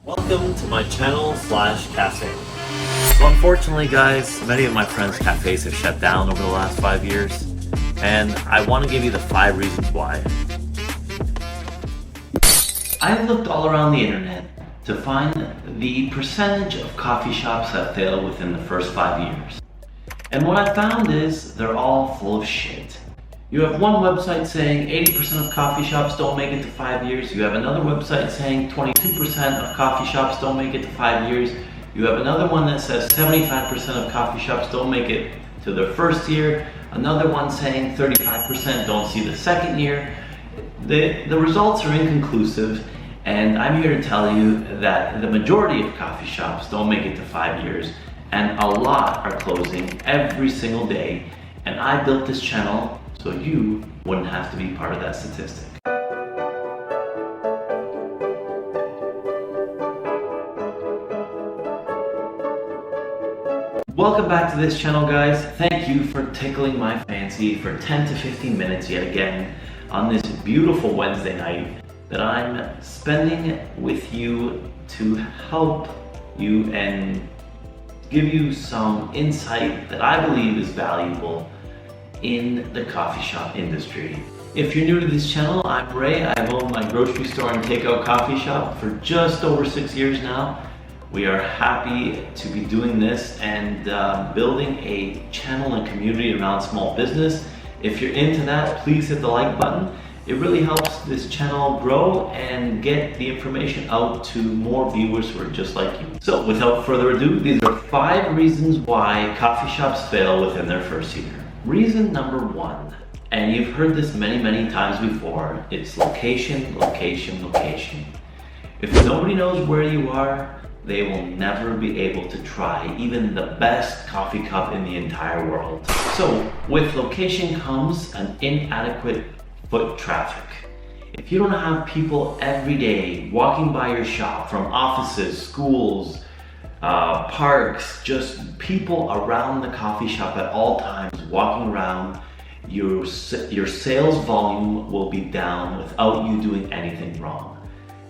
Welcome to my channel / cafe. So unfortunately guys, many of my friends' cafes have shut down over the last 5 years, and I want to give you the 5 reasons why. I looked all around the internet to find the percentage of coffee shops that fail within the first 5 years. And what I found is they're all full of shit. You have one website saying 80% of coffee shops don't make it to 5 years. You have another website saying 22% of coffee shops don't make it to 5 years. You have another one that says 75% of coffee shops don't make it to their first year. Another one saying 35% don't see the second year. The results are inconclusive, and I'm here to tell you that the majority of coffee shops don't make it to 5 years, and a lot are closing every single day. And I built this channel so you wouldn't have to be part of that statistic. Welcome back to this channel, guys. Thank you for tickling my fancy for 10 to 15 minutes yet again on this beautiful Wednesday night that I'm spending with you to help you and give you some insight that I believe is valuable in the coffee shop industry. If you're new to this channel, I'm Ray. I've owned my grocery store and takeout coffee shop for just over 6 years now. We are happy to be doing this and building a channel and community around small business. If you're into that, please hit the like button. It really helps this channel grow and get the information out to more viewers who are just like you. So without further ado, these are 5 reasons why coffee shops fail within their first year. Reason number 1, and you've heard this many times before, it's location, location, location. If nobody knows where you are, they will never be able to try even the best coffee cup in the entire world. So with location comes an inadequate foot traffic. If you don't have people every day walking by your shop from offices, schools, parks, just people around the coffee shop at all times walking around, your sales volume will be down without you doing anything wrong.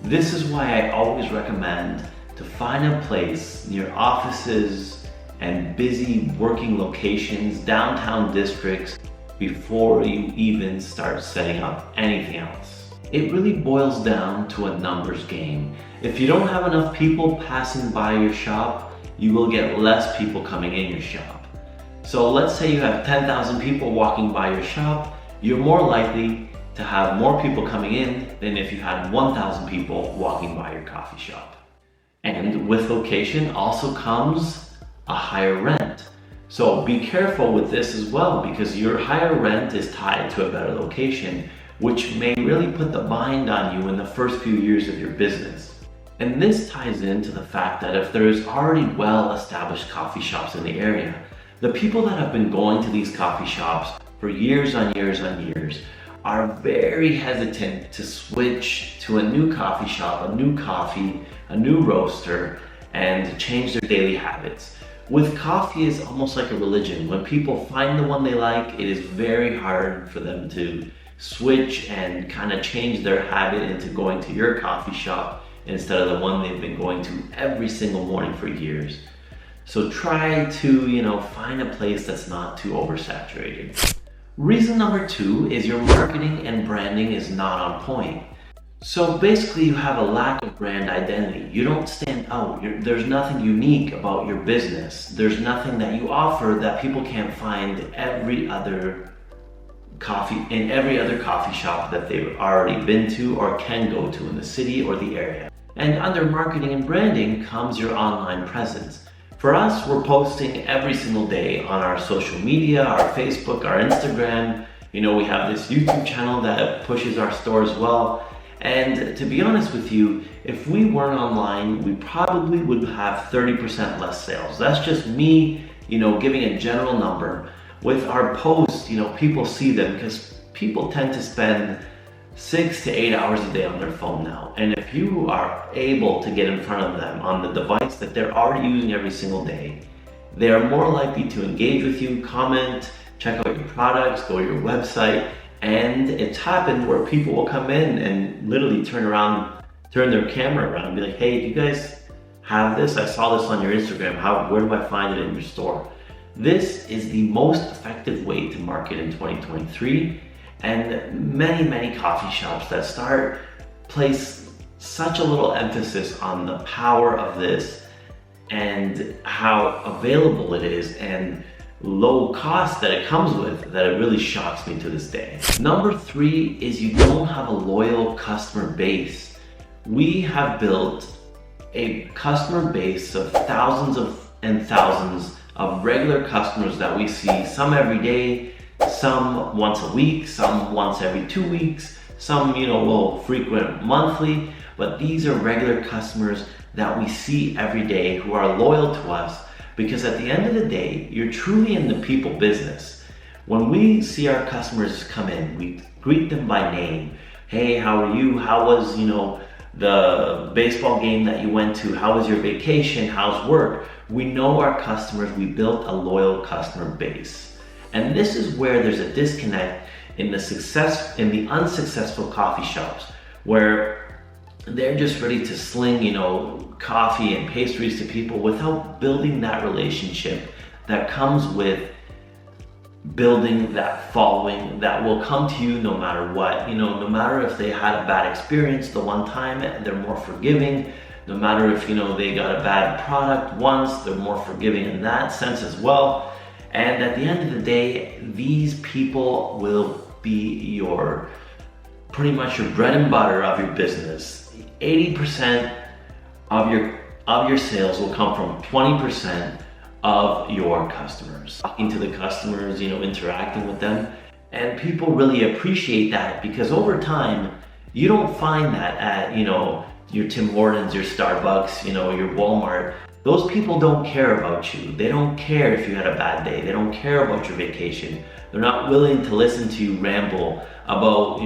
This is why I always recommend to find a place near offices and busy working locations, downtown districts, before you even start setting up anything else. It really boils down to a numbers game. If you don't have enough people passing by your shop, you will get less people coming in your shop. So let's say you have 10,000 people walking by your shop, you're more likely to have more people coming in than if you had 1,000 people walking by your coffee shop. And with location also comes a higher rent. So be careful with this as well, because your higher rent is tied to a better location, which may really put the bind on you in the first few years of your business. And this ties into the fact that if there's already well-established coffee shops in the area, the people that have been going to these coffee shops for years on years on years are very hesitant to switch to a new coffee shop, a new coffee, a new roaster, and change their daily habits. With coffee, it's almost like a religion. When people find the one they like, it is very hard for them to switch and kind of change their habit into going to your coffee shop instead of the one they've been going to every single morning for years. So try to, find a place that's not too oversaturated. Reason number 2 is your marketing and branding is not on point. So basically you have a lack of brand identity. You don't stand out. There's nothing unique about your business. There's nothing that you offer that people can't find in every other coffee shop that they've already been to or can go to in the city or the area. And under marketing and branding comes your online presence. For us, we're posting every single day on our social media, our Facebook, our Instagram. We have this YouTube channel that pushes our store as well. And to be honest with you, if we weren't online, we probably would have 30% less sales. That's just me, giving a general number. With our posts, people see them because people tend to spend 6 to 8 hours a day on their phone now. And if you are able to get in front of them on the device that they're already using every single day, they are more likely to engage with you, comment, check out your products, go to your website. And it's happened where people will come in and literally turn around turn their camera around and be like, hey, do you guys have this? I saw this on your Instagram. Where do I find it in your store? This is the most effective way to market in 2023. And many coffee shops that place such a little emphasis on the power of this and how available it is and low cost that it comes with, that it really shocks me to this day. Number 3 is you don't have a loyal customer base. We have built a customer base of thousands and thousands of regular customers that we see, some every day, some once a week, some once every 2 weeks, some will frequent monthly, but these are regular customers that we see every day who are loyal to us, because at the end of the day, you're truly in the people business. When we see our customers come in, we greet them by name. Hey, how are you? How was, the baseball game that you went to? How was your vacation? How's work? We know our customers. We built a loyal customer base. And this is where there's a disconnect in the unsuccessful coffee shops, where they're just ready to sling, coffee and pastries to people without building that relationship that comes with building that following that will come to you no matter what. No matter if they had a bad experience the one time, they're more forgiving. No matter if, they got a bad product once, they're more forgiving in that sense as well. And at the end of the day, these people will be pretty much your bread and butter of your business. 80% of your sales will come from 20% of your customers. Talking to the customers, interacting with them. And people really appreciate that, because over time, you don't find that at, your Tim Hortons, your Starbucks, your Walmart. Those people don't care about you. They don't care if you had a bad day. They don't care about your vacation. They're not willing to listen to you ramble about,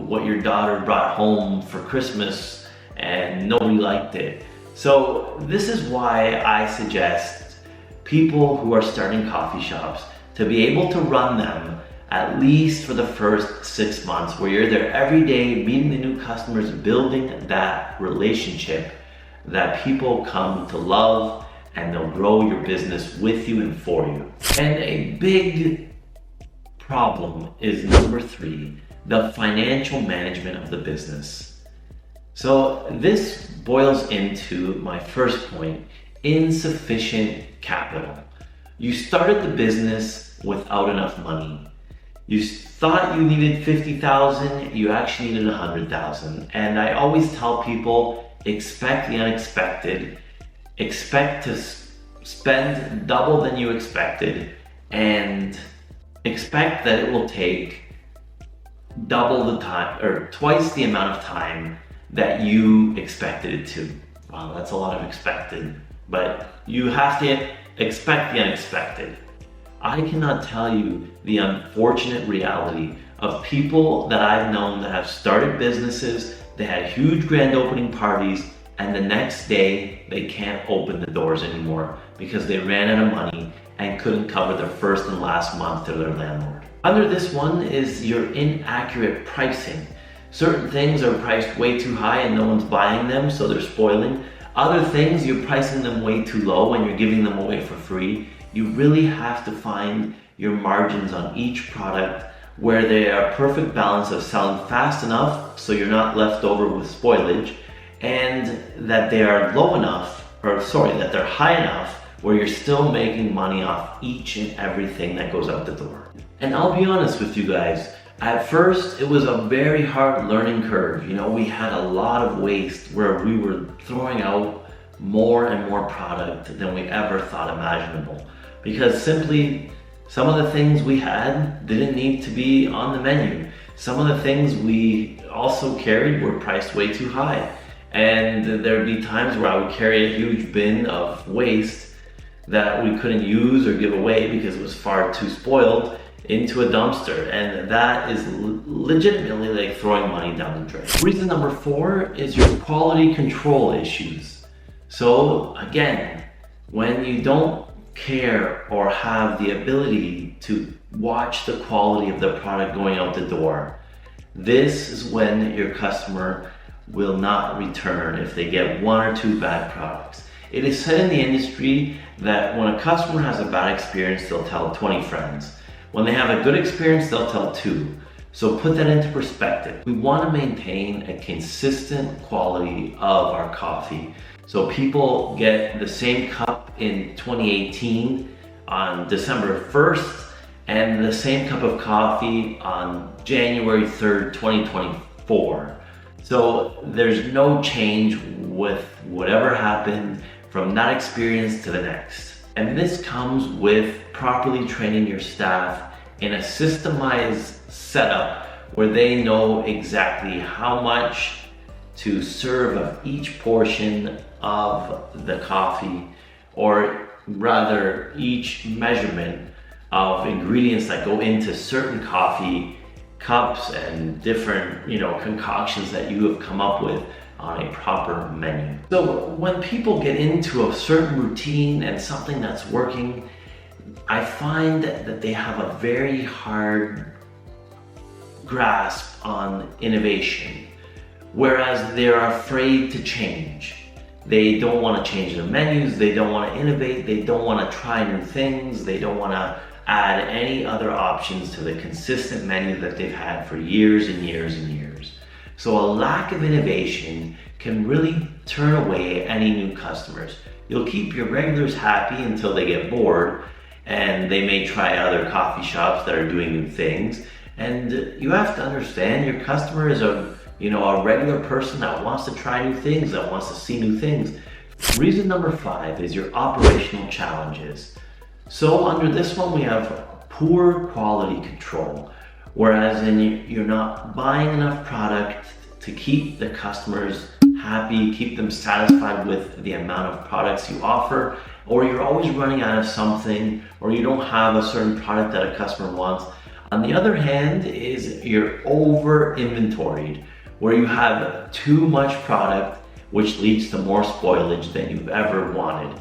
what your daughter brought home for Christmas and nobody liked it. So this is why I suggest people who are starting coffee shops to be able to run them at least for the first 6 months, where you're there every day, meeting the new customers, building that relationship that people come to love, and they'll grow your business with you and for you. And a big problem is number 3, the financial management of the business. So this boils into my first point, insufficient capital. You started the business without enough money. You thought you needed 50,000, you actually needed 100,000. And I always tell people, expect the unexpected, expect to spend double than you expected, and expect that it will take double the time or twice the amount of time that you expected it to. Wow, that's a lot of expected, but you have to expect the unexpected. I cannot tell you the unfortunate reality of people that I've known that have started businesses, they had huge grand opening parties, and the next day they can't open the doors anymore because they ran out of money and couldn't cover their first and last month to their landlord. Under this one is your inaccurate pricing. Certain things are priced way too high and no one's buying them, so they're spoiling. Other things, you're pricing them way too low and you're giving them away for free. You really have to find your margins on each product where they are a perfect balance of selling fast enough so you're not left over with spoilage, and that they are that they're high enough where you're still making money off each and everything that goes out the door. And I'll be honest with you guys, at first it was a very hard learning curve. We had a lot of waste where we were throwing out more and more product than we ever thought imaginable, because simply some of the things we had didn't need to be on the menu. Some of the things we also carried were priced way too high. And there'd be times where I would carry a huge bin of waste that we couldn't use or give away because it was far too spoiled into a dumpster. And that is legitimately like throwing money down the drain. Reason number 4 is your quality control issues. So again, when you don't care or have the ability to watch the quality of the product going out the door, this is when your customer will not return if they get 1 or 2 bad products. It is said in the industry that when a customer has a bad experience, they'll tell 20 friends. When they have a good experience, they'll tell 2. So put that into perspective. We want to maintain a consistent quality of our coffee. So people get the same cup in 2018 on December 1st and the same cup of coffee on January 3rd, 2024. So there's no change with whatever happened from that experience to the next. And this comes with properly training your staff in a systemized setup where they know exactly how much to serve of each portion of the coffee, or rather each measurement of ingredients that go into certain coffee cups and different, concoctions that you have come up with on a proper menu. So when people get into a certain routine and something that's working, I find that they have a very hard grasp on innovation, whereas they're afraid to change. They don't want to change their menus, they don't want to innovate, they don't want to try new things, they don't want to add any other options to the consistent menu that they've had for years and years and years. So a lack of innovation can really turn away any new customers. You'll keep your regulars happy until they get bored and they may try other coffee shops that are doing new things. And you have to understand your customer is a regular person that wants to try new things, that wants to see new things. Reason number 5 is your operational challenges. So under this one, we have poor quality control, whereas you're not buying enough product to keep the customers happy, keep them satisfied with the amount of products you offer, or you're always running out of something, or you don't have a certain product that a customer wants. On the other hand is you're over inventoried, where you have too much product, which leads to more spoilage than you've ever wanted.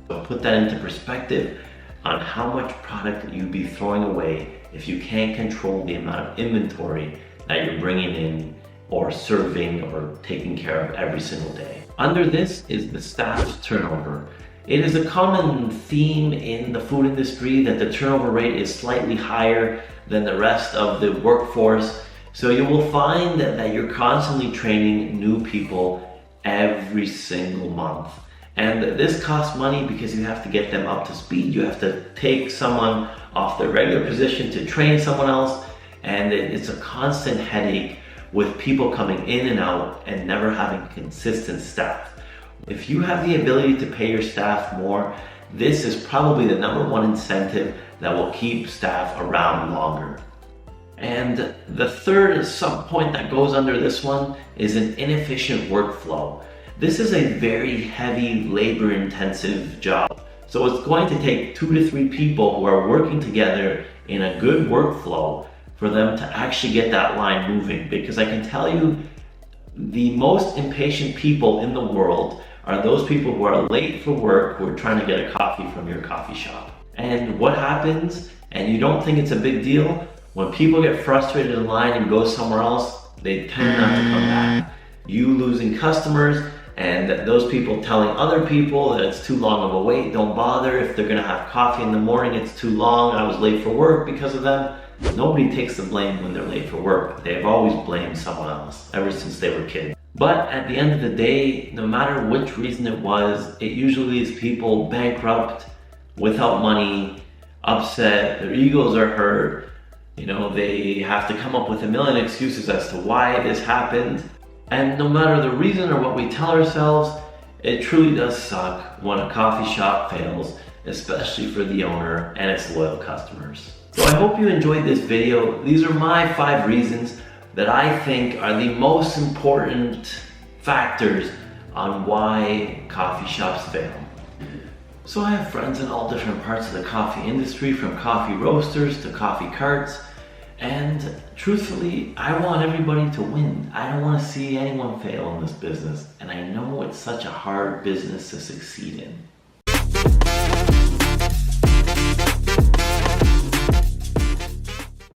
So put that into perspective on how much product you'd be throwing away if you can't control the amount of inventory that you're bringing in or serving or taking care of every single day. Under this is the staff's turnover. It is a common theme in the food industry that the turnover rate is slightly higher than the rest of the workforce. So you will find that you're constantly training new people every single month. And this costs money because you have to get them up to speed. You have to take someone off their regular position to train someone else. And it's a constant headache with people coming in and out and never having consistent staff. If you have the ability to pay your staff more, this is probably the #1 incentive that will keep staff around longer. And the third sub-point that goes under this one is an inefficient workflow. This is a very heavy labor-intensive job. So it's going to take 2 to 3 people who are working together in a good workflow for them to actually get that line moving. Because I can tell you, the most impatient people in the world are those people who are late for work, who are trying to get a coffee from your coffee shop. And what happens, and you don't think it's a big deal, when people get frustrated in line and go somewhere else, they tend not to come back. You losing customers, and those people telling other people that it's too long of a wait, don't bother. If they're gonna have coffee in the morning, it's too long, I was late for work because of them. Nobody takes the blame when they're late for work. They've always blamed someone else, ever since they were kids. But at the end of the day, no matter which reason it was, it usually leaves people bankrupt, without money, upset, their egos are hurt. They have to come up with a million excuses as to why this happened. And no matter the reason or what we tell ourselves, it truly does suck when a coffee shop fails, especially for the owner and its loyal customers. So I hope you enjoyed this video. These are my 5 reasons that I think are the most important factors on why coffee shops fail. So I have friends in all different parts of the coffee industry, from coffee roasters to coffee carts. And truthfully, I want everybody to win. I don't want to see anyone fail in this business. And I know it's such a hard business to succeed in.